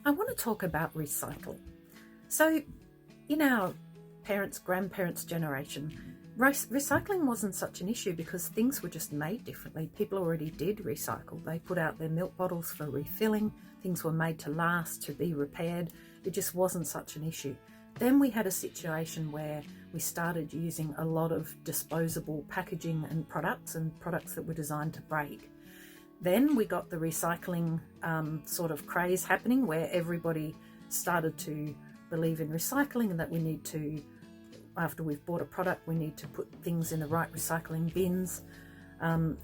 I want to talk about recycling. So in our parents, grandparents' generation, recycling wasn't such an issue because things were just made differently. People already did recycle. They put out their milk bottles for refilling. Things were made to last, to be repaired. It just wasn't such an issue. Then we had a situation where we started using a lot of disposable packaging and products that were designed to break. Then we got the recycling sort of craze happening where everybody started to believe in recycling and that we need to, after we've bought a product, we need to put things in the right recycling bins, and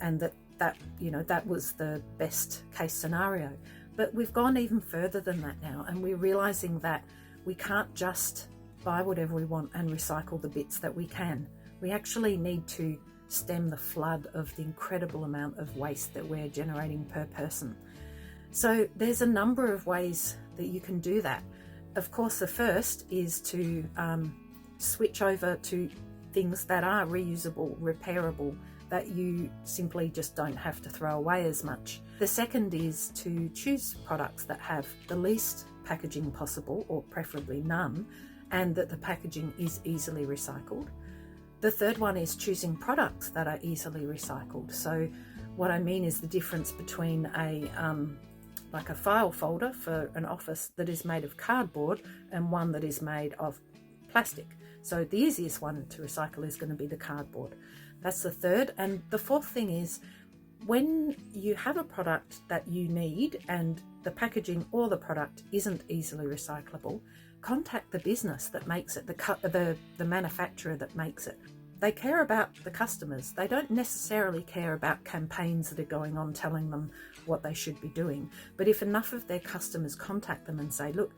that was the best case scenario. But we've gone even further than that now, and we're realizing that we can't just buy whatever we want and recycle the bits that we can. We actually need to stem the flood of the incredible amount of waste that we're generating per person. So there's a number of ways that you can do that. Of course, the first is to switch over to things that are reusable, repairable, that you simply just don't have to throw away as much. The second is to choose products that have the least packaging possible, or preferably none, and that the packaging is easily recycled. The third one is choosing products that are easily recycled. So what I mean is the difference between like a file folder for an office that is made of cardboard and one that is made of plastic. So the easiest one to recycle is going to be the cardboard. That's the third. And the fourth thing is, when you have a product that you need and the packaging or the product isn't easily recyclable, contact the business that makes it, the manufacturer that makes it. They care about the customers. They don't necessarily care about campaigns that are going on telling them what they should be doing. But if enough of their customers contact them and say, look,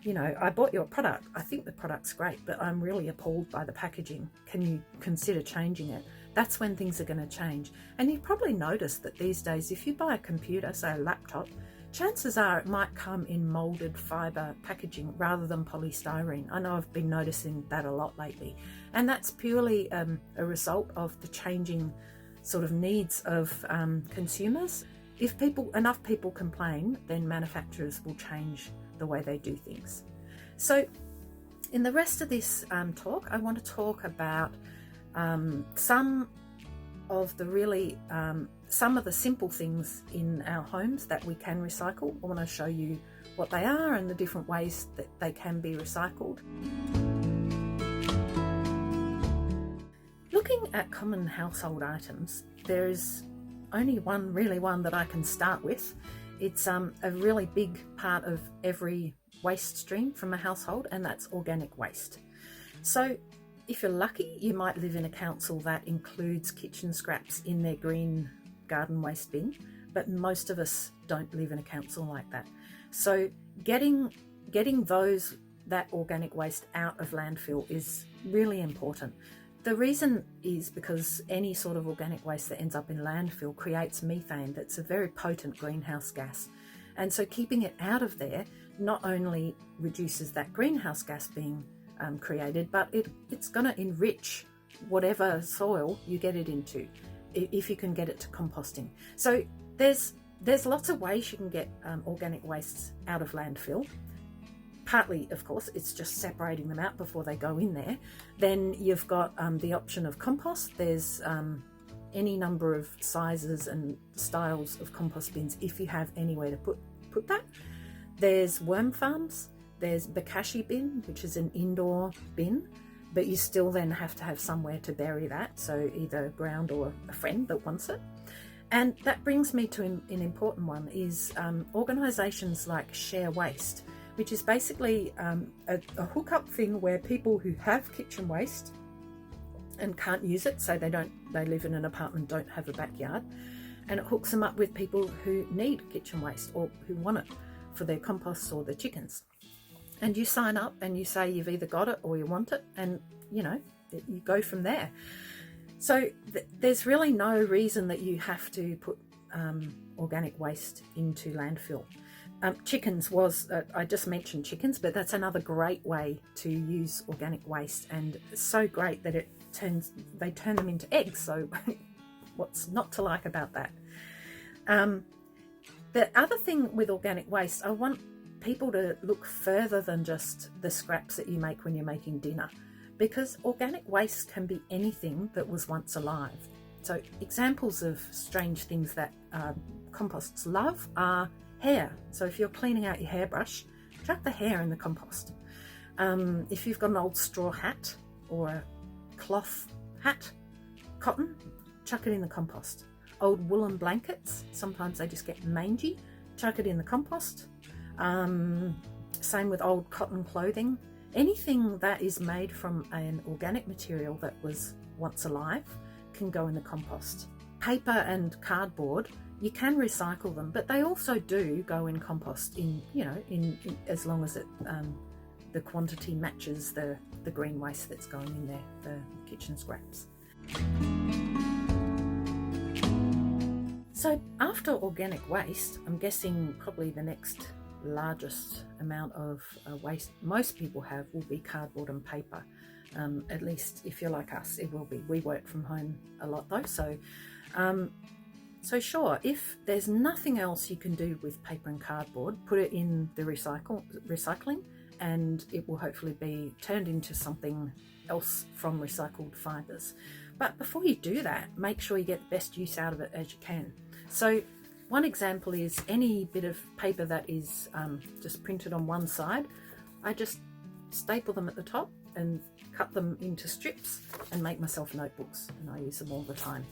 I bought your product. I think the product's great, but I'm really appalled by the packaging. Can you consider changing it? That's when things are going to change. And you've probably noticed that these days, if you buy a computer, say a laptop, chances are it might come in molded fibre packaging rather than polystyrene. I know I've been noticing that a lot lately. And that's purely a result of the changing sort of needs of consumers. If enough people complain, then manufacturers will change the way they do things. So in the rest of this talk, I want to talk about some of the simple things in our homes that we can recycle. I want to show you what they are and the different ways that they can be recycled. Looking at common household items, there is only one that I can start with. It's a really big part of every waste stream from a household, and that's organic waste. So if you're lucky, you might live in a council that includes kitchen scraps in their green garden waste bin, but most of us don't live in a council like that. So getting that organic waste out of landfill is really important. The reason is because any sort of organic waste that ends up in landfill creates methane. That's a very potent greenhouse gas. And so keeping it out of there not only reduces that greenhouse gas being created, but it's going to enrich whatever soil you get it into, if you can get it to composting. So there's lots of ways you can get organic wastes out of landfill. Partly, of course, it's just separating them out before they go in there. Then you've got the option of compost. There's any number of sizes and styles of compost bins if you have anywhere to put that. There's worm farms. There's bokashi bin, which is an indoor bin, but you still then have to have somewhere to bury that, so either ground or a friend that wants it. And that brings me to an important one, is organisations like Share Waste, which is basically a hookup thing where people who have kitchen waste and can't use it, so they live in an apartment, don't have a backyard, and it hooks them up with people who need kitchen waste or who want it for their composts or their chickens. And you sign up and you say you've either got it or you want it, and you go from there. So there's really no reason that you have to put organic waste into landfill. Chickens was, I just mentioned chickens, but that's another great way to use organic waste, and it's so great that they turn them into eggs. So what's not to like about that? The other thing with organic waste, I want people to look further than just the scraps that you make when you're making dinner, because organic waste can be anything that was once alive. So examples of strange things that composts love are hair. So if you're cleaning out your hairbrush, chuck the hair in the compost. If you've got an old straw hat or a cloth hat, cotton, chuck it in the compost. Old woolen blankets, sometimes they just get mangy, chuck it in the compost. Same with old cotton clothing. Anything that is made from an organic material that was once alive can go in the compost. Paper and cardboard, you can recycle them, but they also do go in compost in as long as the quantity matches the green waste that's going in there, the kitchen scraps. So after organic waste, I'm guessing probably the next largest amount of waste most people have will be cardboard and paper. At least if you're like us, it will be. We work from home a lot though, so sure, if there's nothing else you can do with paper and cardboard, put it in the recycling, and it will hopefully be turned into something else from recycled fibres. But before you do that, make sure you get the best use out of it as you can. So one example is any bit of paper that is just printed on one side. I just staple them at the top and cut them into strips and make myself notebooks, and I use them all the time.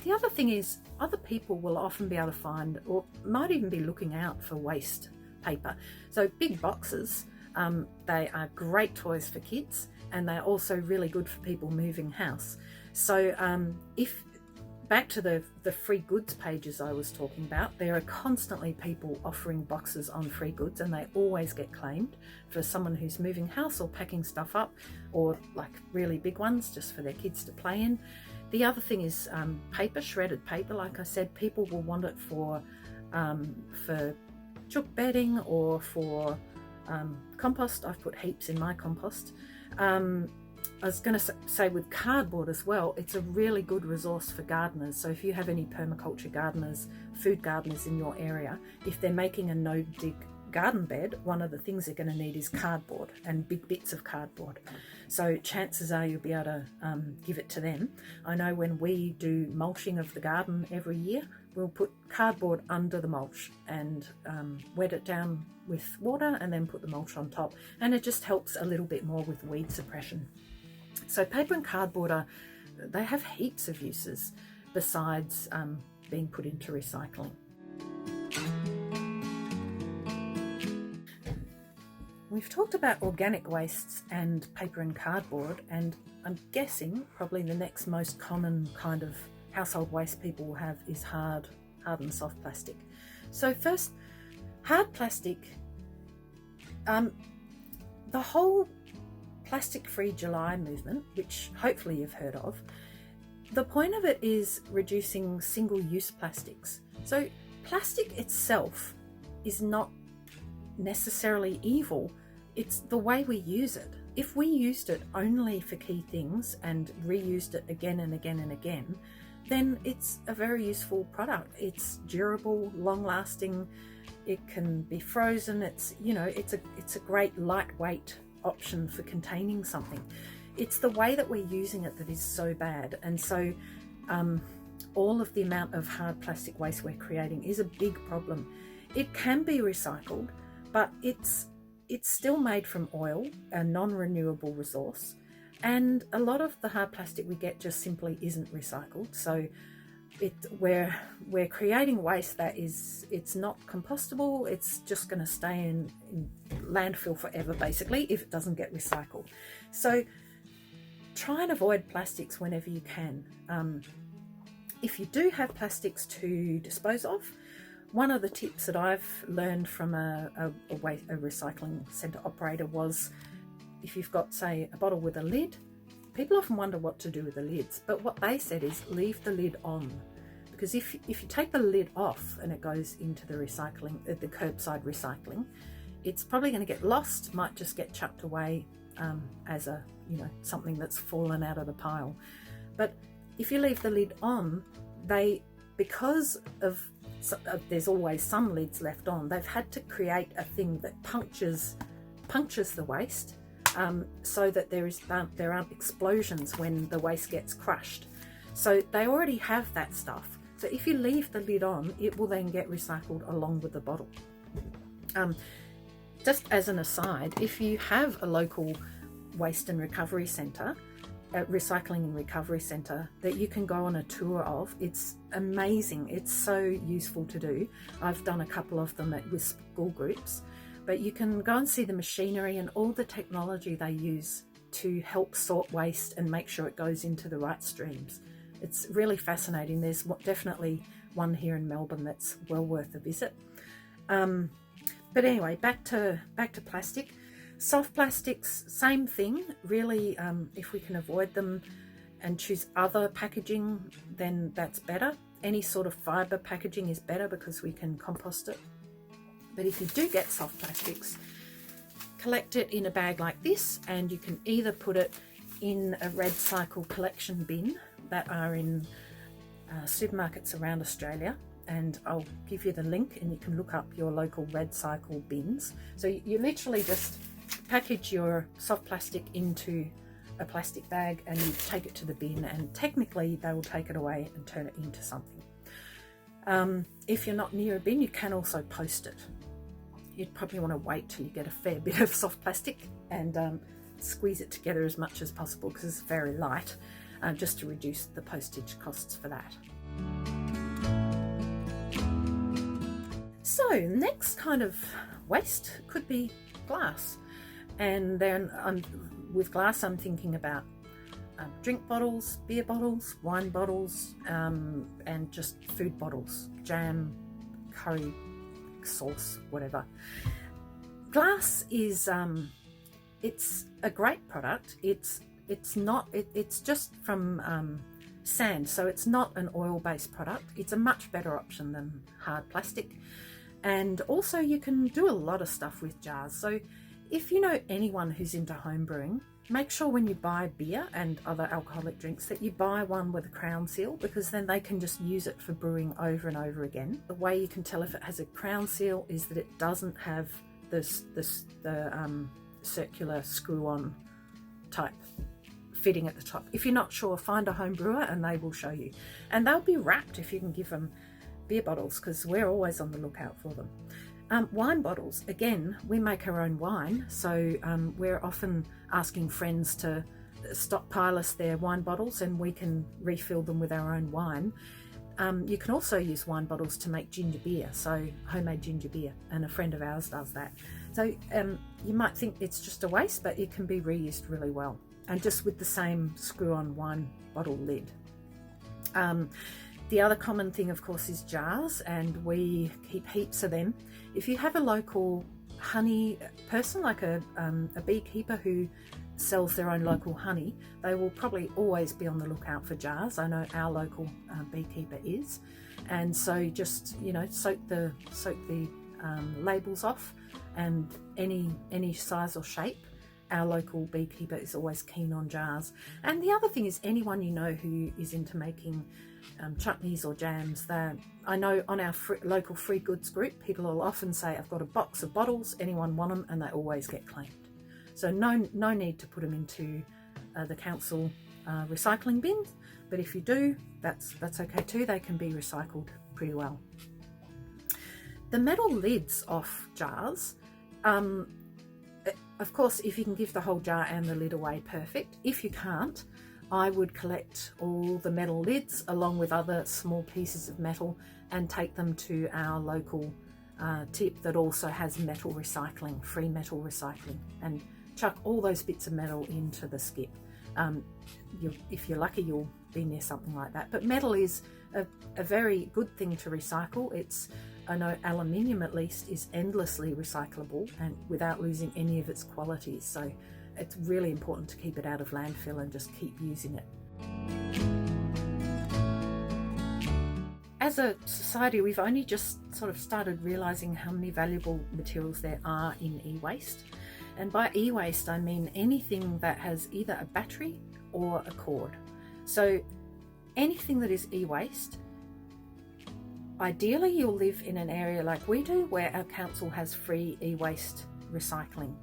The other thing is, other people will often be able to find, or might even be looking out for, waste paper. So big boxes, they are great toys for kids, and they're also really good for people moving house. So if back to the free goods pages I was talking about, there are constantly people offering boxes on free goods, and they always get claimed for someone who's moving house or packing stuff up, or like really big ones just for their kids to play in. The other thing is paper, shredded paper. Like I said, people will want it for chook bedding or for compost. I've put heaps in my compost. I was going to say with cardboard as well, it's a really good resource for gardeners. So if you have any permaculture gardeners, food gardeners in your area, if they're making a no-dig garden bed, one of the things they're going to need is cardboard, and big bits of cardboard. So chances are you'll be able to give it to them. I know when we do mulching of the garden every year, we'll put cardboard under the mulch and wet it down with water and then put the mulch on top, and it just helps a little bit more with weed suppression. So paper and cardboard they have heaps of uses besides being put into recycling. We've talked about organic wastes and paper and cardboard, and I'm guessing probably the next most common kind of household waste people will have is hard and soft plastic. So first, hard plastic, the whole plastic-free July movement, which hopefully you've heard of, the point of it is reducing single-use plastics. So plastic itself is not necessarily evil, it's the way we use it. If we used it only for key things and reused it again and again and again, then it's a very useful product. It's durable, long-lasting, it can be frozen, it's a great lightweight option for containing something. It's the way that we're using it that is so bad, and so all of the amount of hard plastic waste we're creating is a big problem. It can be recycled, but it's still made from oil, a non-renewable resource, and a lot of the hard plastic we get just simply isn't recycled. So we're creating waste that it's not compostable. It's just going to stay in landfill forever, basically, if it doesn't get recycled. So try and avoid plastics whenever you can. If you do have plastics to dispose of, one of the tips that I've learned from a recycling centre operator was, if you've got, say, a bottle with a lid, people often wonder what to do with the lids, but what they said is leave the lid on, because if you take the lid off and it goes into the recycling, the curbside recycling, it's probably going to get lost, might just get chucked away as something that's fallen out of the pile. But if you leave the lid on, because of there's always some lids left on. They've had to create a thing that punctures the waste, so that there aren't explosions when the waste gets crushed. So they already have that stuff. So if you leave the lid on, it will then get recycled along with the bottle. Just as an aside, if you have a local waste and recovery centre, a recycling and recovery centre that you can go on a tour of, it's amazing. It's so useful to do. I've done a couple of them with school groups, but you can go and see the machinery and all the technology they use to help sort waste and make sure it goes into the right streams. It's really fascinating. There's definitely one here in Melbourne that's well worth a visit. But anyway, back to plastic. Soft plastics, same thing, really. If we can avoid them and choose other packaging, then that's better. Any sort of fibre packaging is better because we can compost it. But if you do get soft plastics, collect it in a bag like this, and you can either put it in a REDcycle collection bin that are in supermarkets around Australia, and I'll give you the link and you can look up your local REDcycle bins. So you literally just package your soft plastic into a plastic bag and you take it to the bin, and technically they will take it away and turn it into something. If you're not near a bin, you can also post it. You'd probably want to wait till you get a fair bit of soft plastic and squeeze it together as much as possible because it's very light, just to reduce the postage costs for that. So next kind of waste could be glass, and then with glass I'm thinking about drink bottles, beer bottles, wine bottles, and just food bottles, jam, curry sauce, whatever. Glass is it's a great product. It's just from sand, so it's not an oil-based product. It's a much better option than hard plastic. And also you can do a lot of stuff with jars. So if you know anyone who's into home brewing, make sure when you buy beer and other alcoholic drinks that you buy one with a crown seal, because then they can just use it for brewing over and over again. The way you can tell if it has a crown seal is that it doesn't have the circular screw-on type fitting at the top. If you're not sure, find a home brewer and they will show you. And they'll be wrapped if you can give them beer bottles, because we're always on the lookout for them. Wine bottles, again, we make our own wine, so we're often asking friends to stockpile us their wine bottles and we can refill them with our own wine. You can also use wine bottles to make ginger beer, so homemade ginger beer, and a friend of ours does that. So you might think it's just a waste, but it can be reused really well, and just with the same screw-on wine bottle lid. The other common thing, of course, is jars, and we keep heaps of them. If you have a local honey person, like a beekeeper who sells their own local honey, they will probably always be on the lookout for jars. I know our local beekeeper is, and so just soak the labels off, and any size or shape. Our local beekeeper is always keen on jars. And the other thing is anyone you know who is into making chutneys or jams. I know on our local free goods group, people will often say, I've got a box of bottles, anyone want them? And they always get claimed. So no need to put them into the council recycling bin, but if you do, that's okay too. They can be recycled pretty well. The metal lids off jars, of course, if you can give the whole jar and the lid away, perfect. If you can't, I would collect all the metal lids along with other small pieces of metal and take them to our local tip that also has metal recycling, free metal recycling, and chuck all those bits of metal into the skip. If you're lucky, you'll be near something like that. But metal is a very good thing to recycle. I know aluminium at least is endlessly recyclable and without losing any of its qualities. So it's really important to keep it out of landfill and just keep using it. As a society, we've only just sort of started realizing how many valuable materials there are in e-waste. And by e-waste, I mean anything that has either a battery or a cord. So anything that is e-waste, ideally you'll live in an area like we do, where our council has free e-waste recycling.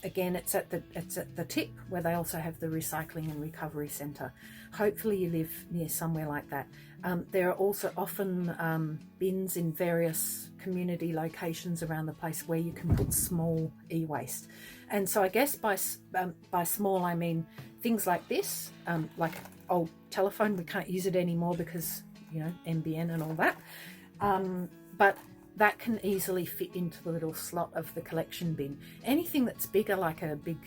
Again, it's at the tip, where they also have the recycling and recovery centre. Hopefully you live near somewhere like that. There are also often bins in various community locations around the place where you can put small e-waste. And so I guess by small I mean things like this, like old telephone. We can't use it anymore because, you know, NBN and all that. But that can easily fit into the little slot of the collection bin. Anything that's bigger, like a big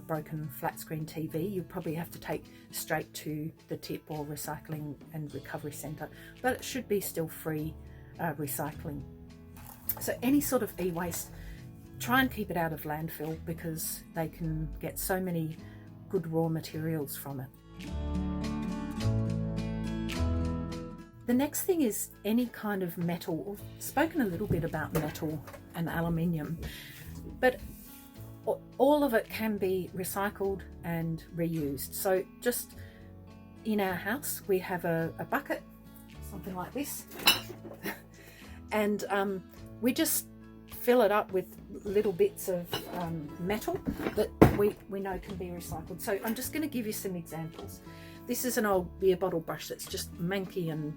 broken flat screen TV, you probably have to take straight to the tip or recycling and recovery centre, but it should be still free recycling. So any sort of e-waste, try and keep it out of landfill, because they can get so many good raw materials from it. The next thing is any kind of metal. We've spoken a little bit about metal and aluminium, but all of it can be recycled and reused. So just in our house, we have a bucket, something like this, and we just fill it up with little bits of metal that we know can be recycled. So I'm just going to give you some examples. This is an old beer bottle brush that's just manky and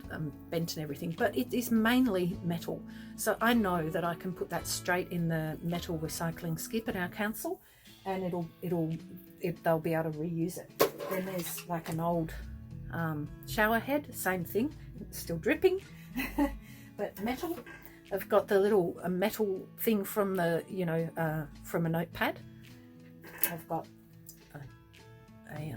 bent and everything, but it is mainly metal. So I know that I can put that straight in the metal recycling skip at our council, and they'll be able to reuse it. Then there's like an old shower head, same thing, it's still dripping, but metal. I've got the little metal thing from the, from a notepad. I've got a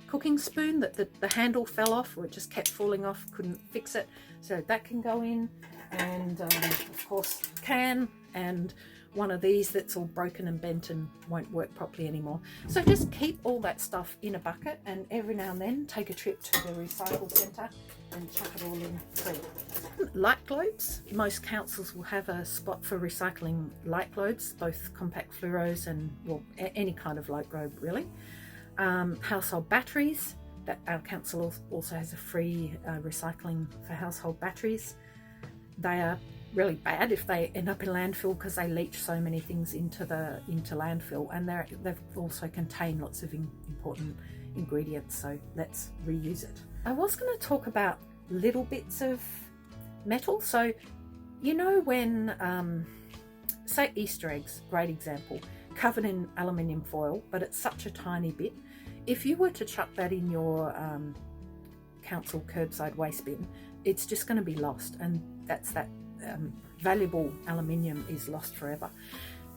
cooking spoon that the handle fell off, or it just kept falling off, couldn't fix it, so that can go in. And of course can, and one of these that's all broken and bent and won't work properly anymore. So just keep all that stuff in a bucket, and every now and then take a trip to the recycle centre and chuck it all in free. Light globes, most councils will have a spot for recycling light globes, both compact fluoros and, well, any kind of light globe really. Household batteries, that our council also has a free recycling for household batteries. They are really bad if they end up in landfill, because they leach so many things into landfill, and they've also contain lots of important ingredients, so let's reuse it. I was going to talk about little bits of metal. So when say Easter eggs, great example, covered in aluminium foil, but it's such a tiny bit. If you were to chuck that in your council curbside waste bin, it's just going to be lost, and that valuable aluminium is lost forever.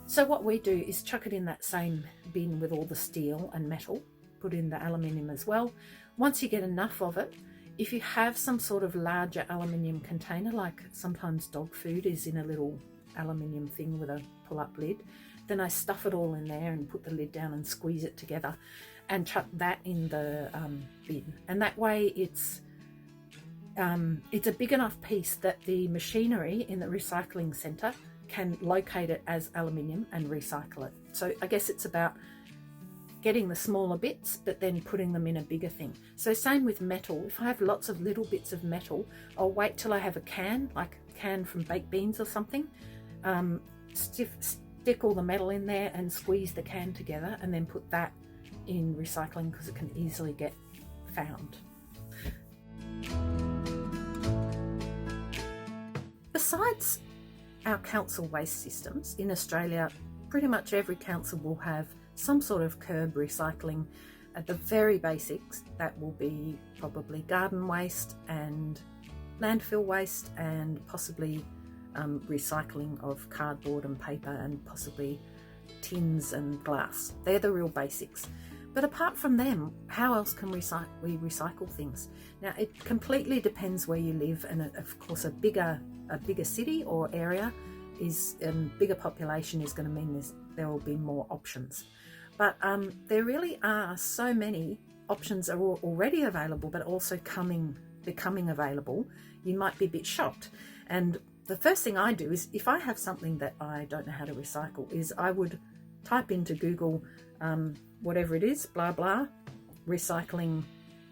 So what we do is chuck it in that same bin with all the steel and metal, put in the aluminium as well. Once you get enough of it, if you have some sort of larger aluminium container, like sometimes dog food is in a little aluminium thing with a pull-up lid, then I stuff it all in there and put the lid down and squeeze it together and chuck that in the bin. And that way it's a big enough piece that the machinery in the recycling centre can locate it as aluminium and recycle it. So I guess it's about getting the smaller bits, but then putting them in a bigger thing. So same with metal. If I have lots of little bits of metal, I'll wait till I have a can, like a can from baked beans or something, stick all the metal in there and squeeze the can together, and then put that in recycling, because it can easily get found. Besides our council waste systems, in Australia, pretty much every council will have some sort of curb recycling. At the very basics, that will be probably garden waste and landfill waste, and possibly recycling of cardboard and paper, and possibly tins and glass. They're the real basics. But apart from them, how else can we recycle things? Now, it completely depends where you live, and of course a bigger city or area bigger population is going to mean there will be more options. But there really are so many options are already available, but also becoming available. You might be a bit shocked. And the first thing I do is, if I have something that I don't know how to recycle, is I would type into Google whatever it is, blah blah, recycling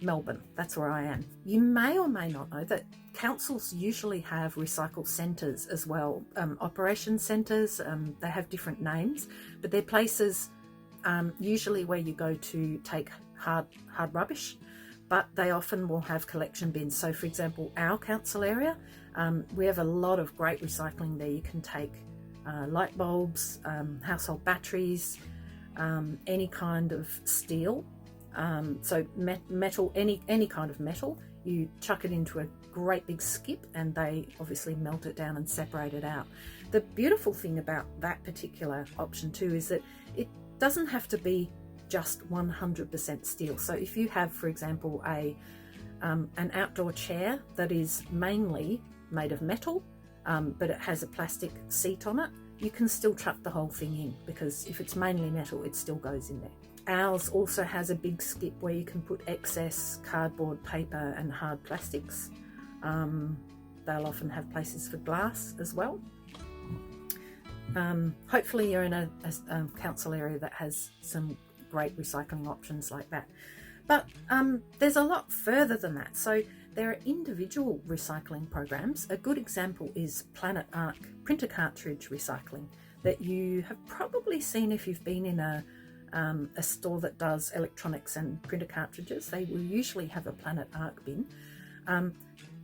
Melbourne. That's where I am. You may or may not know that councils usually have recycle centres as well, operation centres. They have different names, but they're places usually where you go to take hard rubbish, but they often will have collection bins. So for example, our council area, we have a lot of great recycling there. You can take light bulbs, household batteries, any kind of steel, so metal, any kind of metal. You chuck it into a great big skip and they obviously melt it down and separate it out. The beautiful thing about that particular option too is that it doesn't have to be just 100% steel. So if you have, for example, an outdoor chair that is mainly made of metal, but it has a plastic seat on it, you can still chuck the whole thing in, because if it's mainly metal, it still goes in there. Ours also has a big skip where you can put excess cardboard, paper and hard plastics. They'll often have places for glass as well. Hopefully you're in a council area that has some great recycling options like that. But there's a lot further than that. So there are individual recycling programs. A good example is Planet Arc printer cartridge recycling that you have probably seen if you've been in a store that does electronics and printer cartridges. They will usually have a Planet Arc bin.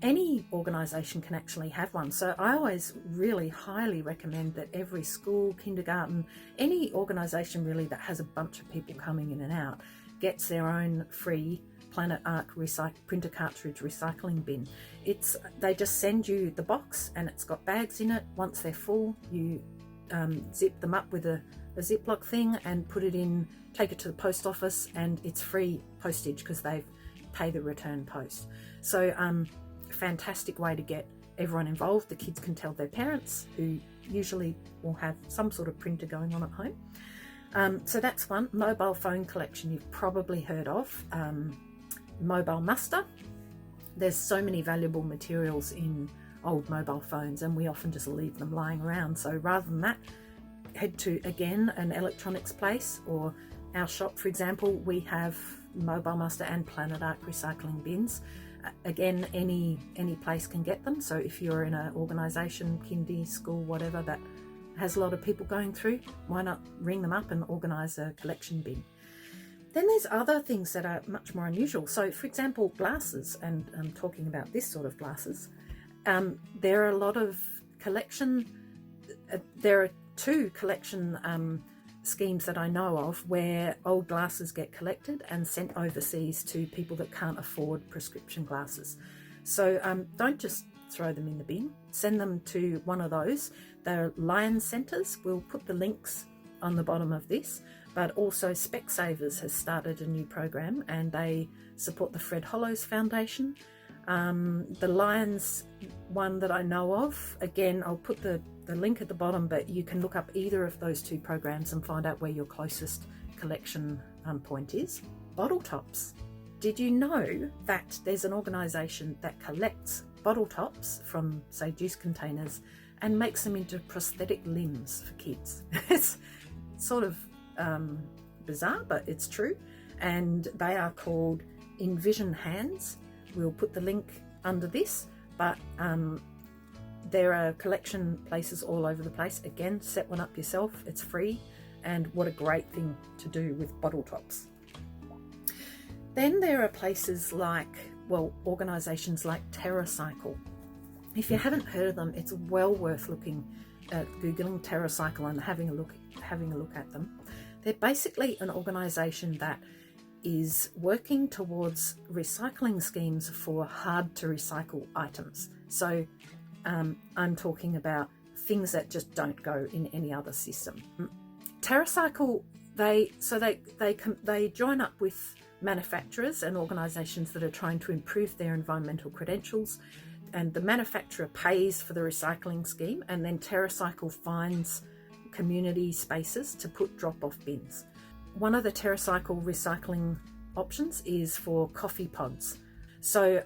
Any organisation can actually have one. So I always really highly recommend that every school, kindergarten, any organisation really that has a bunch of people coming in and out gets their own free Planet Arc printer cartridge recycling bin. They just send you the box and it's got bags in it. Once they're full, you zip them up with a Ziploc thing and put it in, take it to the post office, and it's free postage because they pay the return post. So fantastic way to get everyone involved. The kids can tell their parents, who usually will have some sort of printer going on at home. So that's one. Mobile phone collection you've probably heard of. Mobile muster. There's so many valuable materials in old mobile phones and we often just leave them lying around. So rather than that, head to, again, an electronics place, or our shop, for example, we have Mobile Muster and Planet Arc recycling bins. Again, any place can get them. So if you're in an organisation, kindy, school, whatever, that has a lot of people going through, why not ring them up and organise a collection bin? Then there's other things that are much more unusual. So for example, glasses, and I'm talking about this sort of glasses. There are a lot of collection, there are two collection schemes that I know of where old glasses get collected and sent overseas to people that can't afford prescription glasses. So don't just throw them in the bin, send them to one of those. They're Lions Centres. We'll put the links on the bottom of this, but also Specsavers has started a new program and they support the Fred Hollows Foundation. The Lions one that I know of, again, I'll put the link at the bottom, but you can look up either of those two programs and find out where your closest collection point is. Bottle tops. Did you know that there's an organisation that collects bottle tops from, say, juice containers and makes them into prosthetic limbs for kids? It's sort of bizarre, but it's true. And they are called Envision Hands. We'll put the link under this, but there are collection places all over the place. Again, set one up yourself, it's free, and what a great thing to do with bottle tops. Then there are places like, well, organisations like TerraCycle. If you haven't heard of them, it's well worth looking at, Googling TerraCycle and having a look at them. They're basically an organisation that is working towards recycling schemes for hard to recycle items. So I'm talking about things that just don't go in any other system. TerraCycle, they join up with manufacturers and organisations that are trying to improve their environmental credentials, and the manufacturer pays for the recycling scheme, and then TerraCycle finds community spaces to put drop-off bins. One of the TerraCycle recycling options is for coffee pods. So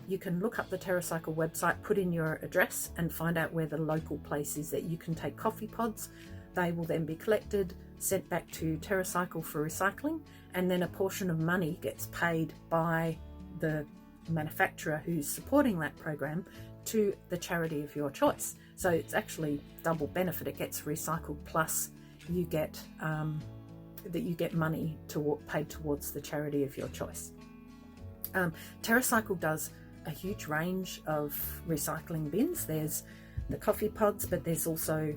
you can look up the TerraCycle website, put in your address and find out where the local place is that you can take coffee pods. They will then be collected, sent back to TerraCycle for recycling, and then a portion of money gets paid by the manufacturer who's supporting that program to the charity of your choice. So it's actually double benefit. It gets recycled plus you get money paid towards the charity of your choice. TerraCycle does a huge range of recycling bins. There's the coffee pods, but there's also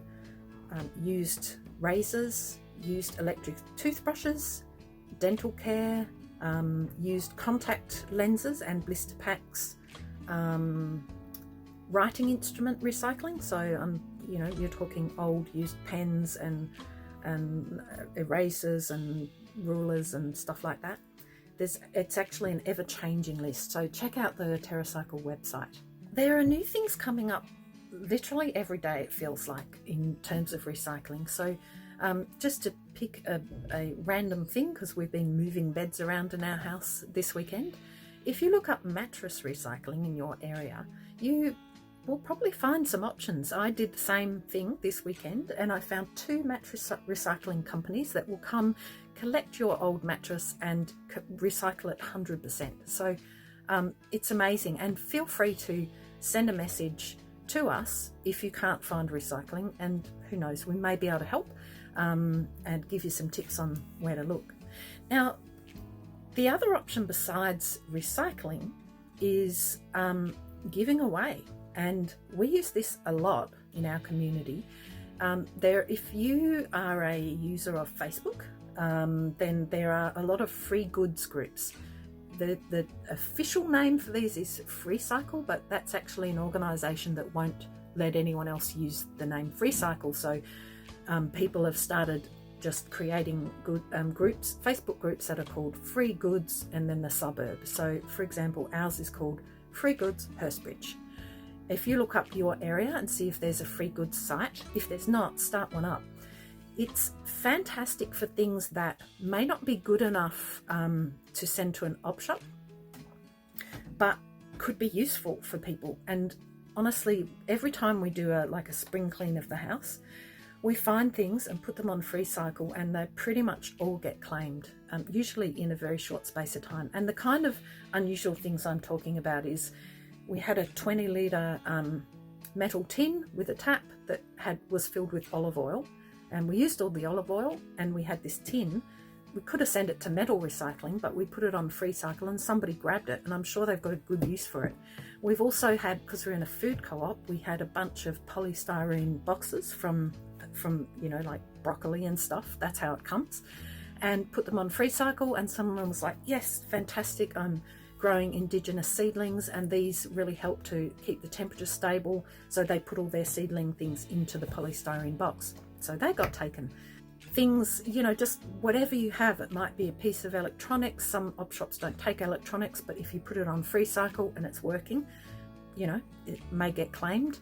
used razors, used electric toothbrushes, dental care, used contact lenses and blister packs, writing instrument recycling. So you're talking old used pens and erasers and rulers and stuff like that. It's actually an ever-changing list, so check out the TerraCycle website. There are new things coming up literally every day, it feels like, in terms of recycling. So just to pick a random thing, because we've been moving beds around in our house this weekend, if you look up mattress recycling in your area, you will probably find some options. I did the same thing this weekend, and I found 2 mattress recycling companies that will come collect your old mattress and recycle it 100%. So it's amazing, and feel free to send a message to us if you can't find recycling, and who knows, we may be able to help and give you some tips on where to look. Now, the other option besides recycling is giving away, and we use this a lot in our community. If you are a user of Facebook, then there are a lot of free goods groups. The official name for these is FreeCycle, but that's actually an organisation that won't let anyone else use the name FreeCycle. So people have started just creating groups, Facebook groups that are called Free Goods and then the suburb. So for example, ours is called Free Goods Hurstbridge. If you look up your area and see if there's a free goods site, if there's not, start one up. It's fantastic for things that may not be good enough to send to an op shop, but could be useful for people. And honestly, every time we do a spring clean of the house, we find things and put them on FreeCycle, and they pretty much all get claimed, usually in a very short space of time. And the kind of unusual things I'm talking about is, we had a 20 litre metal tin with a tap that was filled with olive oil, and we used all the olive oil, and we had this tin. We could have sent it to metal recycling, but we put it on FreeCycle and somebody grabbed it, and I'm sure they've got a good use for it. We've also had, because we're in a food co-op, we had a bunch of polystyrene boxes from like broccoli and stuff, that's how it comes, and put them on FreeCycle, and someone was like, yes, fantastic, I'm growing indigenous seedlings, and these really help to keep the temperature stable, so they put all their seedling things into the polystyrene box, so they got taken. Things, just whatever you have. It might be a piece of electronics. Some op shops don't take electronics, but if you put it on FreeCycle and it's working, it may get claimed.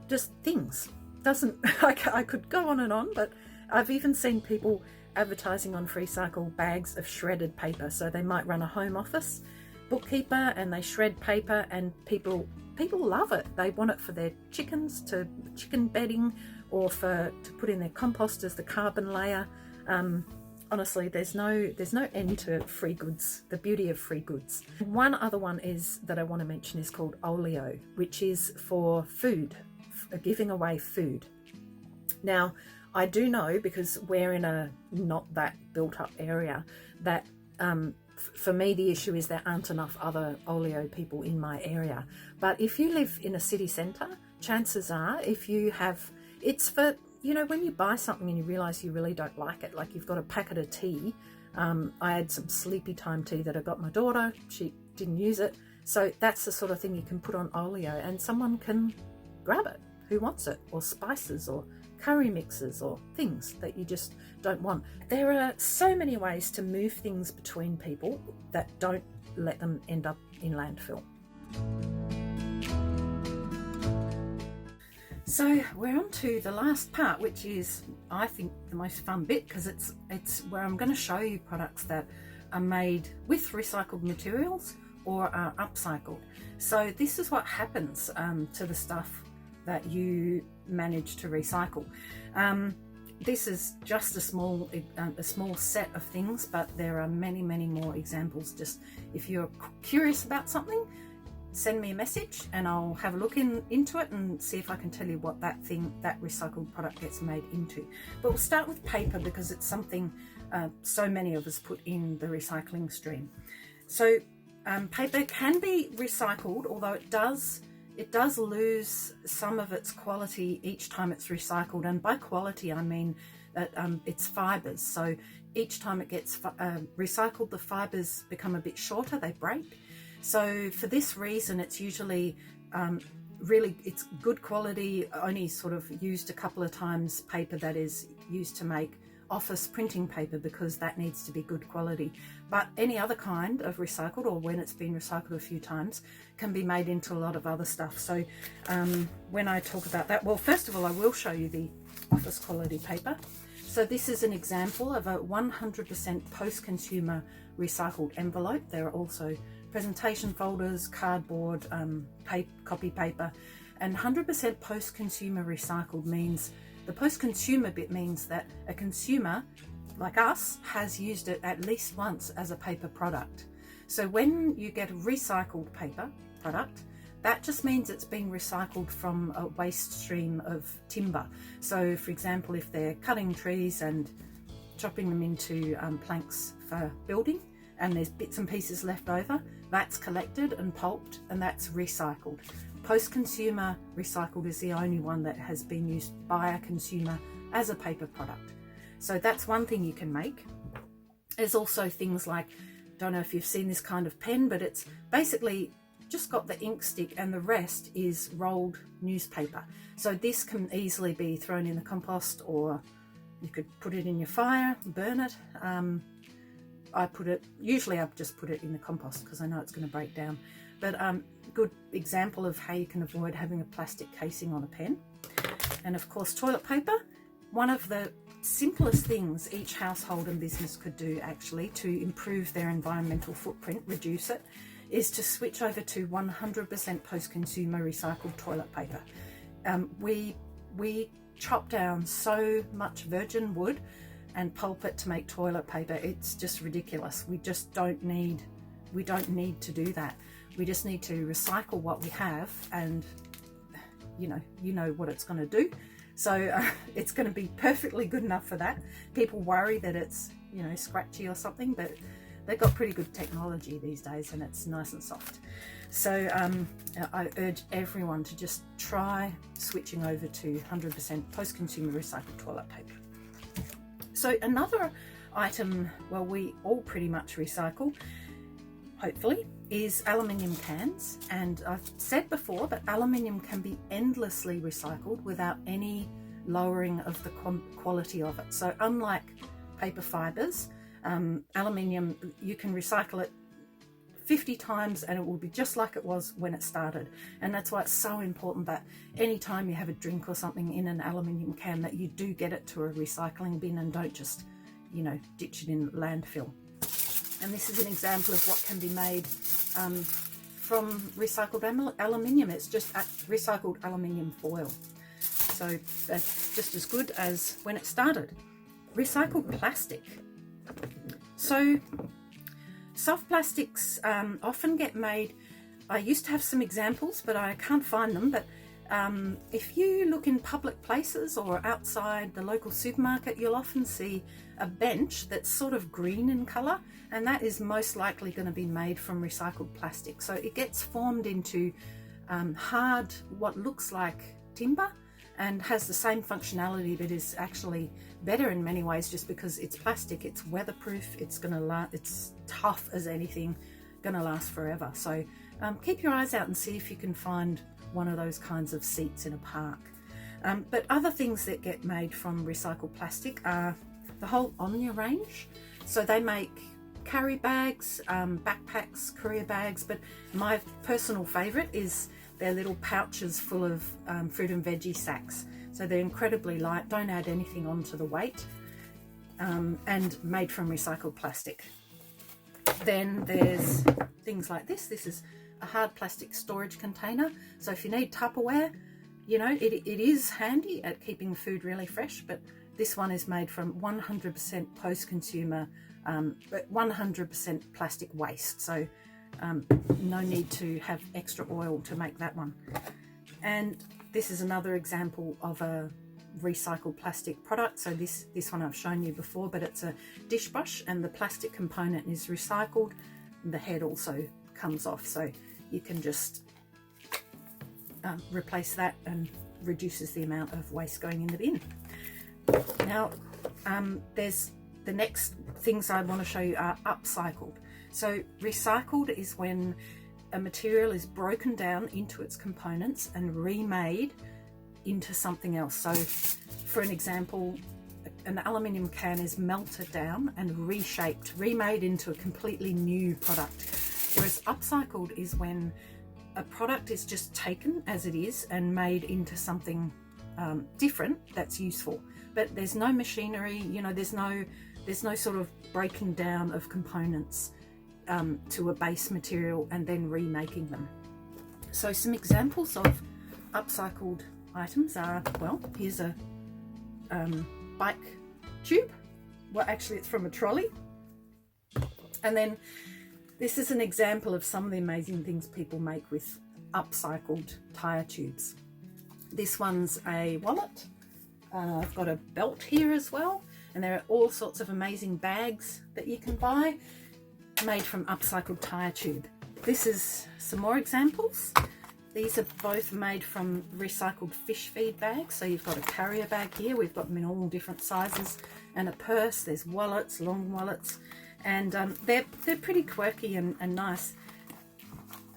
Just things. I could go on and on, but I've even seen people advertising on FreeCycle bags of shredded paper. So they might run a home office bookkeeper and they shred paper, and people love it. They want it for their chickens, to chicken bedding, or to put in their compost as the carbon layer. Honestly, there's no end to free goods, the beauty of free goods. One other one that I want to mention is called Oleo, which is for food, giving away food. Now, I do know, because we're in a not that built up area, that for me the issue is there aren't enough other Oleo people in my area. But if you live in a city centre, chances are, if you have, it's for, when you buy something and you realise you really don't like it, like you've got a packet of tea. I had some sleepy time tea that I got my daughter, she didn't use it. So that's the sort of thing you can put on Oleo and someone can grab it who wants it, or spices, or curry mixes, or things that you just don't want. There are so many ways to move things between people that don't let them end up in landfill. So we're on to the last part, which is, I think, the most fun bit, because it's where I'm going to show you products that are made with recycled materials or are upcycled. So this is what happens to the stuff that you manage to recycle. this is just a small set of things, but there are many more examples. Just if you're curious about something, send me a message and I'll have a look into it and see if I can tell you what that recycled product gets made into. But we'll start with paper because it's something so many of us put in the recycling stream. So paper can be recycled, although it does lose some of its quality each time it's recycled. And by quality I mean that it's fibres. So each time it gets recycled, the fibres become a bit shorter, they break. So for this reason, it's usually it's good quality, only sort of used a couple of times paper that is used to make office printing paper, because that needs to be good quality. But any other kind of recycled, or when it's been recycled a few times, can be made into a lot of other stuff. So when I talk about that, well, first of all, I will show you the office quality paper. So this is an example of a 100% post-consumer recycled envelope. There are also presentation folders, cardboard, copy paper, and 100% post-consumer recycled means, the post-consumer bit means that a consumer like us has used it at least once as a paper product. So when you get a recycled paper product, that just means it's being recycled from a waste stream of timber. So for example, if they're cutting trees and chopping them into planks for building, and there's bits and pieces left over, that's collected and pulped, and that's recycled. Post-consumer recycled is the only one that has been used by a consumer as a paper product. So that's one thing you can make. There's also things like, don't know if you've seen this kind of pen, but it's basically just got the ink stick and the rest is rolled newspaper. So this can easily be thrown in the compost, or you could put it in your fire, burn it. Usually I've just put it in the compost because I know it's going to break down. But good example of how you can avoid having a plastic casing on a pen. And of course, toilet paper, one of the simplest things each household and business could do actually to improve their environmental footprint, reduce it, is to switch over to 100% post-consumer recycled toilet paper. We chop down so much virgin wood and pulp it to make toilet paper. It's just ridiculous. We don't need to do that. We just need to recycle what we have, and you know what it's going to do. So it's going to be perfectly good enough for that. People worry that it's scratchy or something, but they've got pretty good technology these days and it's nice and soft. So I urge everyone to just try switching over to 100% post-consumer recycled toilet paper. So another item, well, we all pretty much recycle, hopefully, is aluminium cans. And I've said before that aluminium can be endlessly recycled without any lowering of the quality of it. So unlike paper fibers, aluminium, you can recycle it 50 times and it will be just like it was when it started. And that's why it's so important that anytime you have a drink or something in an aluminium can, that you do get it to a recycling bin and don't just ditch it in landfill. And this is an example of what can be made from recycled aluminium. It's just recycled aluminium foil, so that's just as good as when it started. Recycled plastic. So soft plastics often get made. I used to have some examples, but I can't find them. But if you look in public places or outside the local supermarket, you'll often see a bench that's sort of green in colour, and that is most likely going to be made from recycled plastic. So it gets formed into hard, what looks like timber, and has the same functionality, but is actually better in many ways just because it's plastic, it's weatherproof, it's tough as anything, gonna last forever. So keep your eyes out and see if you can find one of those kinds of seats in a park. But other things that get made from recycled plastic are the whole Omnia range. So they make carry bags, backpacks, courier bags, but my personal favourite is their little pouches full of fruit and veggie sacks. So they're incredibly light, don't add anything onto the weight, and made from recycled plastic. Then there's things like this. This is a hard plastic storage container. So if you need Tupperware, it is handy at keeping food really fresh, but This one is made from 100% post-consumer, 100% plastic waste. So no need to have extra oil to make that one. And this is another example of a recycled plastic product. So this one I've shown you before, but it's a dish brush and the plastic component is recycled. The head also comes off, so you can just replace that and reduces the amount of waste going in the bin. Now there's the next things I want to show you are upcycled. So recycled is when a material is broken down into its components and remade into something else. So for an example, an aluminium can is melted down and reshaped, remade into a completely new product. Whereas upcycled is when a product is just taken as it is and made into something different that's useful. But there's no machinery, you know, there's no sort of breaking down of components to a base material and then remaking them. So some examples of upcycled items are, well, here's a bike tube. Well, actually it's from a trolley. And then this is an example of some of the amazing things people make with upcycled tire tubes. This one's a wallet. I've got a belt here as well, and there are all sorts of amazing bags that you can buy made from upcycled tire tube. This is some more examples. These are both made from recycled fish feed bags. So you've got a carrier bag here, we've got them in all different sizes, and a purse. There's wallets, long wallets, and they're pretty quirky and nice.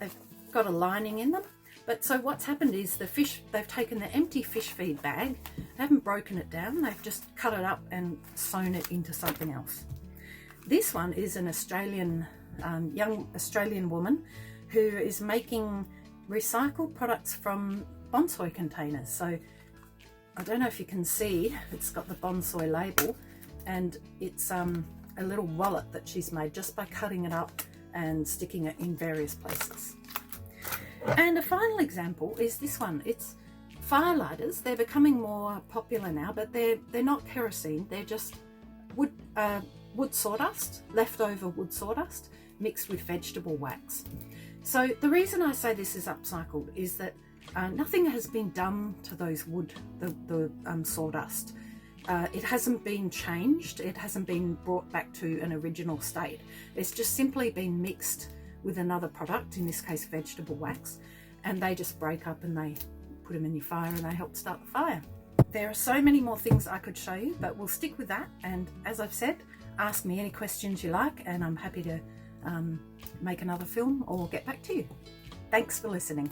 They've got a lining in them. But so what's happened is they've taken the empty fish feed bag, haven't broken it down, they've just cut it up and sewn it into something else. This one is an Australian, young Australian woman who is making recycled products from bonsai containers. So I don't know if you can see, it's got the bonsai label, and it's a little wallet that she's made just by cutting it up and sticking it in various places. And a final example is this one. It's firelighters. They're becoming more popular now, but they're not kerosene. They're just wood sawdust, leftover wood sawdust mixed with vegetable wax. So the reason I say this is upcycled is that nothing has been done to those wood, the sawdust. It hasn't been changed. It hasn't been brought back to an original state. It's just simply been mixed with another product, in this case vegetable wax, and they just break up and they put them in your fire and they help start the fire. There are so many more things I could show you, but we'll stick with that, and as I've said, ask me any questions you like and I'm happy to make another film or get back to you. Thanks for listening.